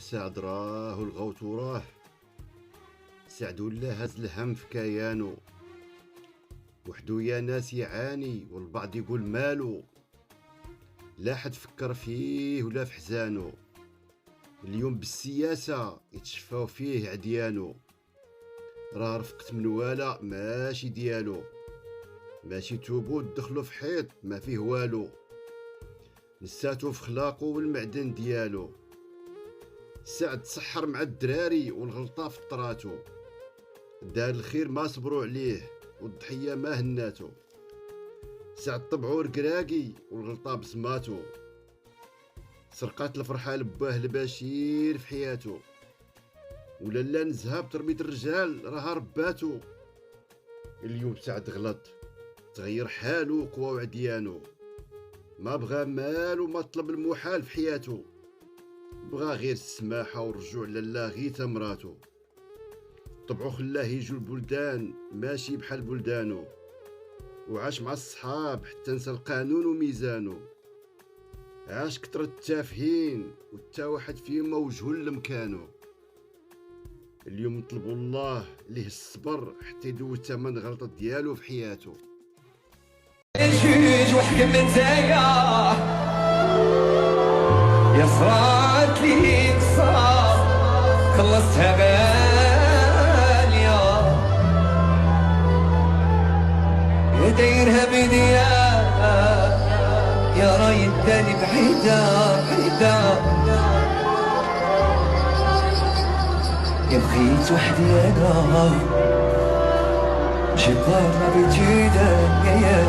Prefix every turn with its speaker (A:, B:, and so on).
A: سعد راه والغوت وراه. سعد ولا هز الهم في كيانو، وحدو يا ناس يعاني والبعض يقول مالو، لا حد فكر فيه ولا في حزانو. اليوم بالسياسة يتشفاو فيه عديانو، راه رفقة منوالا ماشي ديالو، ماشي توبو دخلو في حيط ما فيه والو، نساتو في خلاقو والمعدن ديالو. سعد تسحر مع الدراري والغلطة في طراتو، دار الخير ما صبروا عليه والضحية ما هناتو. سعد طبعو رقراقي والغلطة بسماتو، سرقات الفرحة لباه البشير في حياتو، ولا لا نزهاب تربية الرجال راها رباتو. اليوم سعد غلط تغير حالو قوى وعديانو، ما بغى مال وما طلب المحال في حياتو، بغى غير السماحة والرجوع لله غي تمراتو. طبعو خلاه يجو البلدان ماشي بحال بلدانو، وعاش مع الصحاب حتى نسى القانون وميزانو. عاش كتر التافهين وتا واحد فيهم ما وجهو لمكانو. اليوم نطلبوا الله ليه الصبر حتى يدوز ثمن غلطة ديالو في حياته.
B: جوج وحكم من زايا يا صرات لي قصار خلصتها غالية يا دايرها بديا يا راي الداني بعيدة يا بغيت وحدي انا جبار ما بيجيدك يا